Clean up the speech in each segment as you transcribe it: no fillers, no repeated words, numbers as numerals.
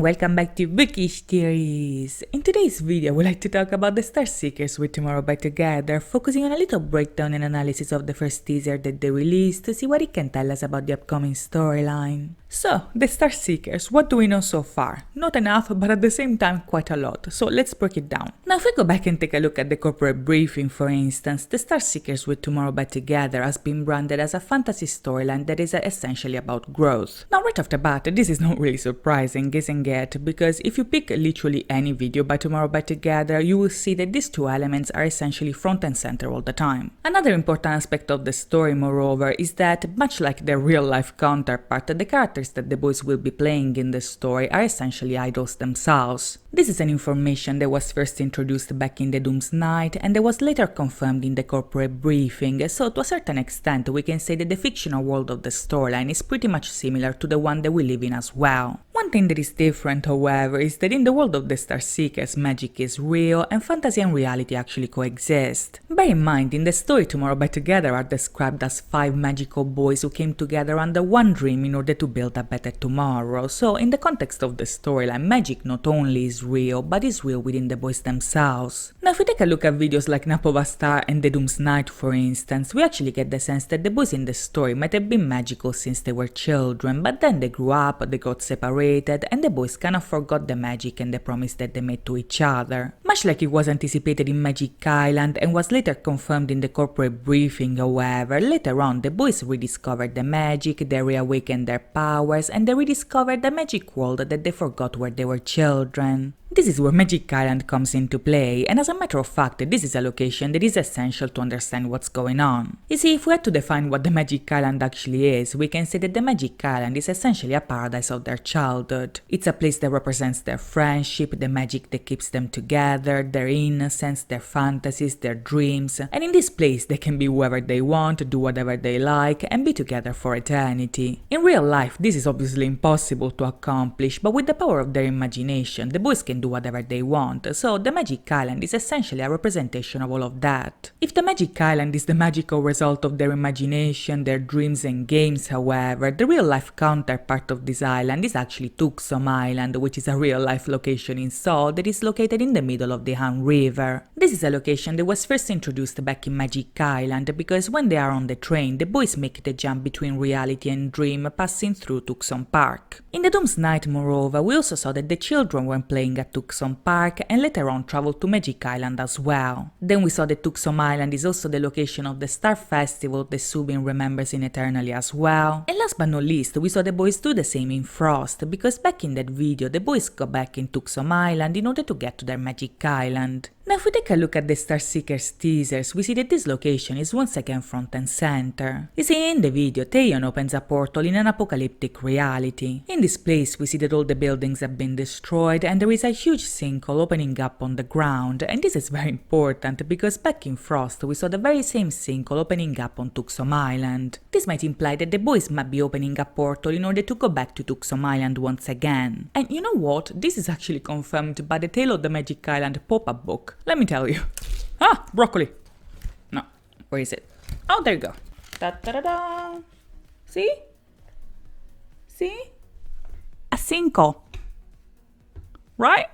and welcome back to Bookish Theories. In today's video, we'd like to talk about the Star Seekers with Tomorrow by Together, focusing on a little breakdown and analysis of the first teaser that they released to see what it can tell us about the upcoming storyline. So, the Star Seekers, what do we know so far? Not enough, but at the same time quite a lot, so let's break it down. Now if we go back and take a look at the corporate briefing, for instance, the Star Seekers with Tomorrow by Together has been branded as a fantasy storyline that is essentially about growth. Now right off the bat, this is not really surprising, isn't it? Because if you pick literally any video by Tomorrow by Together, you will see that these two elements are essentially front and center all the time. Another important aspect of the story, moreover, is that, much like their real-life counterpart, the characters that the boys will be playing in the story are essentially idols themselves. This is an information that was first introduced back in the Doom's Night and that was later confirmed in the corporate briefing, so to a certain extent we can say that the fictional world of the storyline is pretty much similar to the one that we live in as well. One thing that is different, however, is that in the world of the Star Seekers, magic is real and fantasy and reality actually coexist. Bear in mind, in the story Tomorrow by Together are described as 5 magical boys who came together under one dream in order to build a better tomorrow, so in the context of the storyline, magic not only is real, but is real within the boys themselves. Now if we take a look at videos like Napova Star and the Doom's Night, for instance, we actually get the sense that the boys in the story might have been magical since they were children, but then they grew up, they got separated, and the boys kind of forgot the magic and the promise that they made to each other. Much like it was anticipated in Magic Island and was later confirmed in the corporate briefing, however, later on the boys rediscovered the magic, they reawakened their powers, and they rediscovered the magic world that they forgot where they were children. This is where Magic Island comes into play, and as a matter of fact, this is a location that is essential to understand what's going on. You see, if we had to define what the Magic Island actually is, we can say that the Magic Island is essentially a paradise of their childhood. It's a place that represents their friendship, the magic that keeps them together, their innocence, their fantasies, their dreams, and in this place they can be whoever they want, do whatever they like, and be together for eternity. In real life, this is obviously impossible to accomplish, but with the power of their imagination, the boys can do whatever they want, so the Magic Island is essentially a representation of all of that. If the Magic Island is the magical result of their imagination, their dreams and games, however, the real-life counterpart of this island is actually Tucson Island, which is a real-life location in Seoul that is located in the middle of the Han River. This is a location that was first introduced back in Magic Island because when they are on the train, the boys make the jump between reality and dream, passing through Tucson Park. In the Doom's Night, moreover, we also saw that the children were playing at Tucson Park and later on traveled to Magic Island as well. Then we saw that Tucson Island is also the location of the Star Festival that Subin remembers in Eternally as well. And last but not least, we saw the boys do the same in Frost, because back in that video the boys go back in Tucson Island in order to get to their Magic Island. Now if we take a look at the Star Seekers teasers, we see that this location is once again front and center. You see, in the video, Taeyeon opens a portal in an apocalyptic reality. In this place, we see that all the buildings have been destroyed and there is a huge sinkhole opening up on the ground, and this is very important because back in Frost we saw the very same sinkhole opening up on Tucson Island. This might imply that the boys might be opening a portal in order to go back to Tucson Island once again. And you know what? This is actually confirmed by the Tale of the Magic Island pop-up book. Let me tell you. Ah, broccoli. No, where is it? Oh, there you go. Da-da-da-da. See? See? A sinkhole. Right?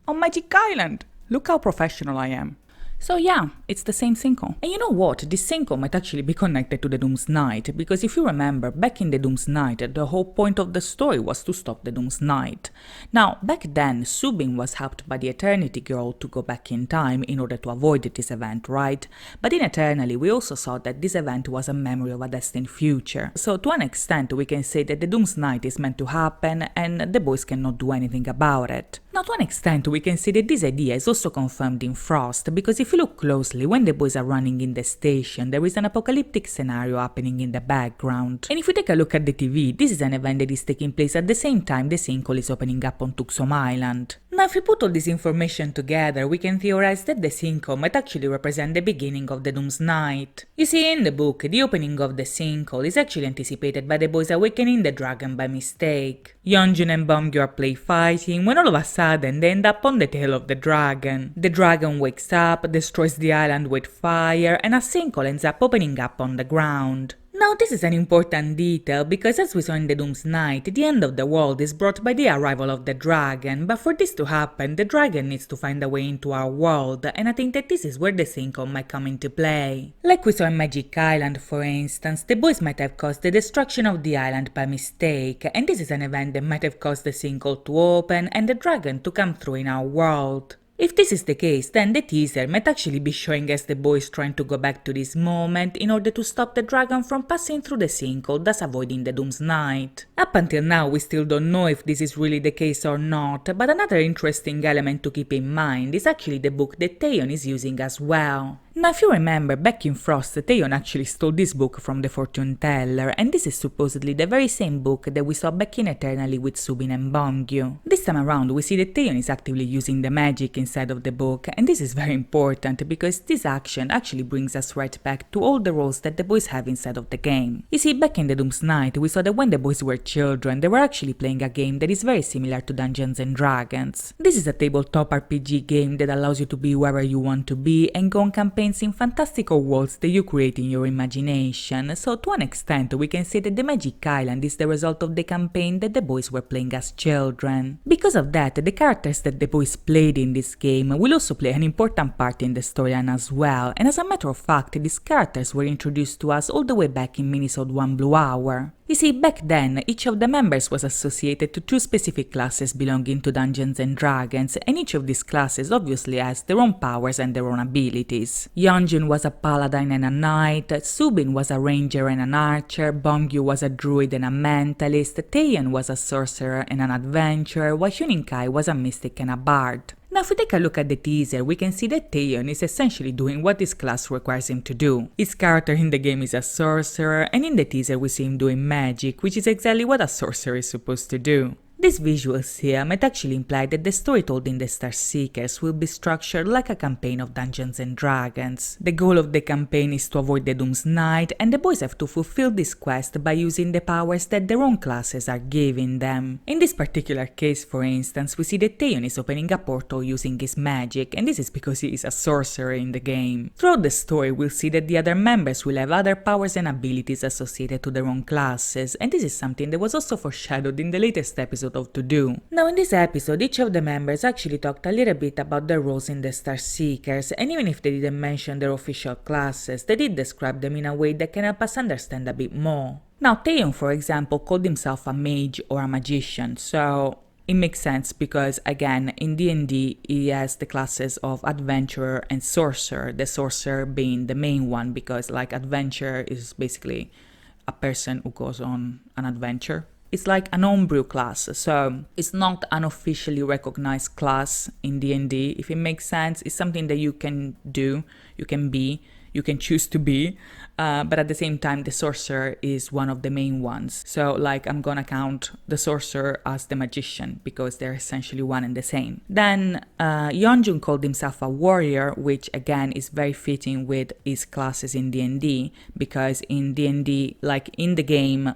On Magic Island. Look how professional I am. So yeah, it's the same sinkhole. And you know what? This sinkhole might actually be connected to the Doom's Night, because if you remember, back in the Doom's Night, the whole point of the story was to stop the Doom's Night. Now, back then, Subin was helped by the Eternity Girl to go back in time in order to avoid this event, right? But in Eternally, we also saw that this event was a memory of a destined future. So to an extent, we can say that the Doom's Night is meant to happen and the boys cannot do anything about it. Now, to an extent, we can say that this idea is also confirmed in Frost, because if you look closely, when the boys are running in the station, there is an apocalyptic scenario happening in the background. And if we take a look at the TV, this is an event that is taking place at the same time the sinkhole is opening up on Tucson Island. Now, if we put all this information together, we can theorize that the sinkhole might actually represent the beginning of the Doom's Night. You see, in the book, the opening of the sinkhole is actually anticipated by the boys awakening the dragon by mistake. Yeonjun and Beomgyor play fighting when all of a sudden they end up on the tail of the dragon. The dragon wakes up, destroys the island with fire, and a sinkhole ends up opening up on the ground. Now this is an important detail because as we saw in the Doom's Night, the end of the world is brought by the arrival of the dragon, but for this to happen, the dragon needs to find a way into our world, and I think that this is where the Sinkhole might come into play. Like we saw in Magic Island for instance, the boys might have caused the destruction of the island by mistake, and this is an event that might have caused the Sinkhole to open and the dragon to come through in our world. If this is the case, then the teaser might actually be showing us the boys trying to go back to this moment in order to stop the dragon from passing through the sinkhole, thus avoiding the Doom's Night. Up until now we still don't know if this is really the case or not, but another interesting element to keep in mind is actually the book that Theon is using as well. Now if you remember, back in Frost, Theon actually stole this book from the fortune teller, and this is supposedly the very same book that we saw back in Eternally with Subin and Bongyu. This time around we see that Theon is actively using the magic inside of the book, and this is very important because this action actually brings us right back to all the roles that the boys have inside of the game. You see, back in the Doom's Night we saw that when the boys were children they were actually playing a game that is very similar to Dungeons and Dragons. This is a tabletop RPG game that allows you to be wherever you want to be and go on campaigns in fantastical worlds that you create in your imagination, so to an extent we can say that the Magic Island is the result of the campaign that the boys were playing as children. Because of that, the characters that the boys played in this game will also play an important part in the storyline as well, and as a matter of fact these characters were introduced to us all the way back in Minisode 1 Blue Hour. You see, back then, each of the members was associated to two specific classes belonging to Dungeons and Dragons, and each of these classes obviously has their own powers and their own abilities. Yeonjun was a paladin and a knight, Subin was a ranger and an archer, Bongyu was a druid and a mentalist, Taeyeon was a sorcerer and an adventurer, while Huninkai was a mystic and a bard. Now if we take a look at the teaser, we can see that Taeyeon is essentially doing what his class requires him to do. His character in the game is a sorcerer, and in the teaser we see him doing magic, which is exactly what a sorcerer is supposed to do. These visuals here might actually imply that the story told in the Star Seekers will be structured like a campaign of Dungeons and Dragons. The goal of the campaign is to avoid the Doom's Night, and the boys have to fulfill this quest by using the powers that their own classes are giving them. In this particular case, for instance, we see that Taeyeon is opening a portal using his magic, and this is because he is a sorcerer in the game. Throughout the story, we'll see that the other members will have other powers and abilities associated to their own classes, and this is something that was also foreshadowed in the latest episode of To Do. Now in this episode, each of the members actually talked a little bit about their roles in the Star Seekers, and even if they didn't mention their official classes, they did describe them in a way that can help us understand a bit more. Now Taeyeon, for example, called himself a mage or a magician, so it makes sense because, again, in D&D he has the classes of adventurer and sorcerer, the sorcerer being the main one because, like, adventurer is basically a person who goes on an adventure. It's like an homebrew class, so it's not an officially recognized class in D&D. If it makes sense, it's something that you can do, you can be, you can choose to be, but at the same time the sorcerer is one of the main ones. So like I'm gonna count the sorcerer as the magician because they're essentially one and the same. Then Yeonjun called himself a warrior, which again is very fitting with his classes in D&D because in D&D, like in the game,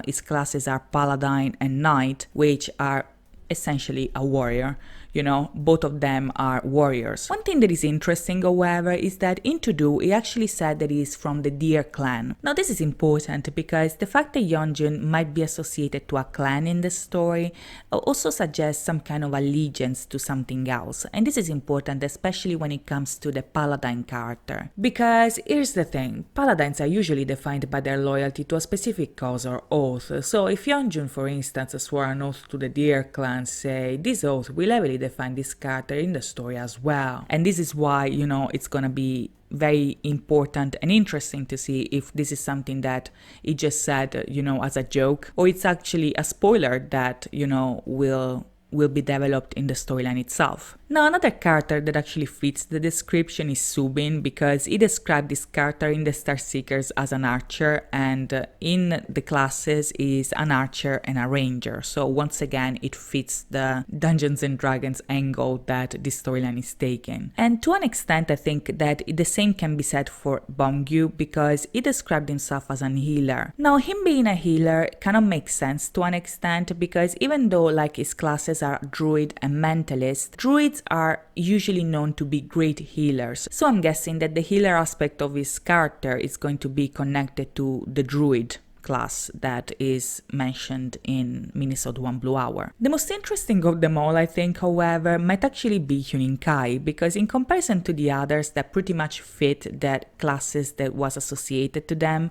his classes are paladin and knight, which are essentially a warrior. You know, both of them are warriors. One thing that is interesting, however, is that in To Do, he actually said that he is from the Deer clan. Now this is important because the fact that Yeonjun might be associated to a clan in the story also suggests some kind of allegiance to something else. And this is important especially when it comes to the paladin character. Because here's the thing, paladins are usually defined by their loyalty to a specific cause or oath. So if Yeonjun, for instance, swore an oath to the Deer clan, say, this oath will heavily define this character in the story as well. And this is why, you know, it's gonna be very important and interesting to see if this is something that he just said, you know, as a joke, or it's actually a spoiler that, you know, will be developed in the storyline itself. Now another character that actually fits the description is Subin because he described this character in the Star Seekers as an archer, and in the classes is an archer and a ranger. So once again it fits the Dungeons and Dragons angle that this storyline is taking. And to an extent I think that the same can be said for Bongyu because he described himself as an healer. Now him being a healer kind of makes sense to an extent because even though like his classes are druid and mentalist, druids druids are usually known to be great healers, so I'm guessing that the healer aspect of his character is going to be connected to the druid class that is mentioned in Minnesota 1 Blue Hour. The most interesting of them all, I think, however, might actually be Huninkai, because in comparison to the others that pretty much fit that classes that was associated to them,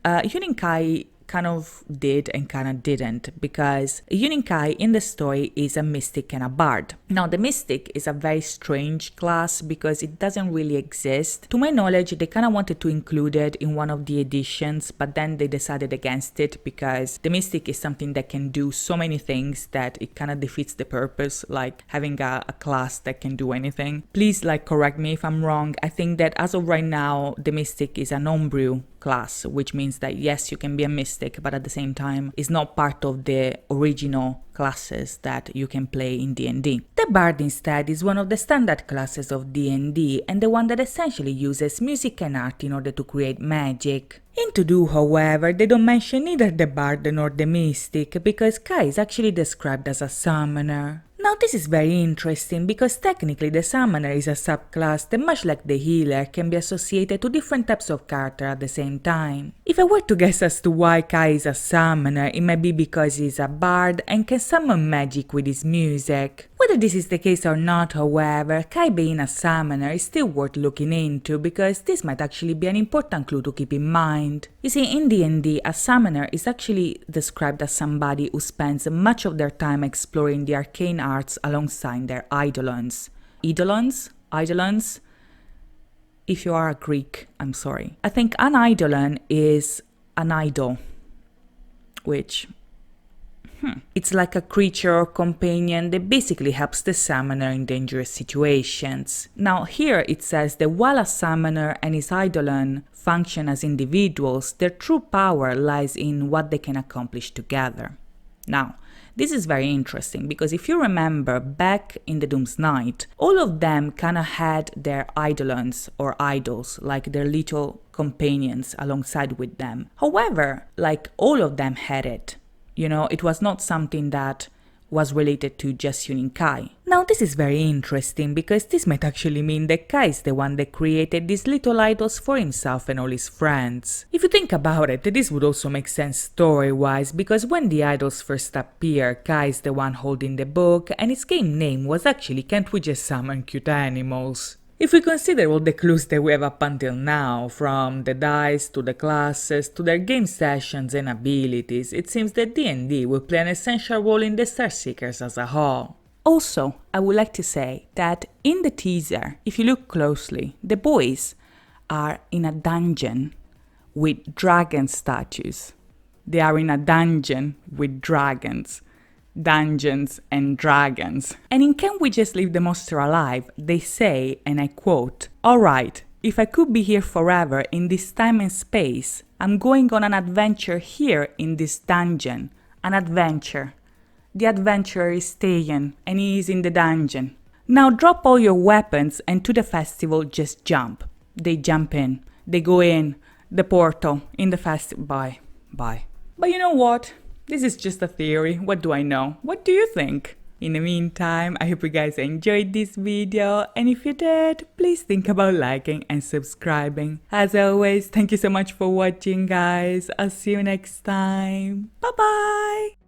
Huninkai kind of did and kind of didn't, because Huninkai in the story is a mystic and a bard. Now the mystic is a very strange class because it doesn't really exist. To my knowledge, they kind of wanted to include it in one of the editions, but then they decided against it because the mystic is something that can do so many things that it kind of defeats the purpose, like having a class that can do anything. Please correct me if I'm wrong. I think that as of right now, the mystic is an homebrew class, which means that yes, you can be a mystic, but at the same time it's not part of the original classes that you can play in D&D. The bard instead is one of the standard classes of D&D and the one that essentially uses music and art in order to create magic. In To-Do, however, they don't mention neither the bard nor the mystic because Kai is actually described as a summoner. Now this is very interesting because technically the summoner is a subclass that, much like the healer, can be associated to different types of character at the same time. If I were to guess as to why Kai is a summoner, it might be because he's a bard and can summon magic with his music. Whether this is the case or not, however, Kai being a summoner is still worth looking into because this might actually be an important clue to keep in mind. You see, in D&D, a summoner is actually described as somebody who spends much of their time exploring the arcane arts alongside their eidolons. Eidolons? Eidolons? If you are a Greek, I'm sorry. I think an eidolon is an idol, which it's like a creature or companion that basically helps the summoner in dangerous situations. Now here it says that while a summoner and his eidolon function as individuals, their true power lies in what they can accomplish together. Now, this is very interesting because if you remember back in the Doom's Night, all of them kind of had their eidolons or idols, like their little companions alongside with them. However, all of them had it. You know, it was not something that was related to just Huninkai. Now this is very interesting because this might actually mean that Kai is the one that created these little idols for himself and all his friends. If you think about it, this would also make sense story-wise because when the idols first appear, Kai is the one holding the book and his game name was actually "Can't We Just Summon Cute Animals?" If we consider all the clues that we have up until now, from the dice to the classes to their game sessions and abilities, it seems that D&D will play an essential role in the Starseekers as a whole. Also, I would like to say that in the teaser, if you look closely, the boys are in a dungeon with dragon statues. They are in a dungeon with dragons. Dungeons and Dragons. And in Can We Just Leave the Monster Alive, they say, and I quote, "Alright, if I could be here forever in this time and space, I'm going on an adventure here in this dungeon. An adventure. The adventurer is staying, and he is in the dungeon. Now drop all your weapons and to the festival just jump." They jump in. They go in the portal in the festival. Bye. But you know what? This is just a theory. What do I know? What do you think? In the meantime, I hope you guys enjoyed this video, and if you did, please think about liking and subscribing. As always, thank you so much for watching, guys. I'll see you next time. Bye bye!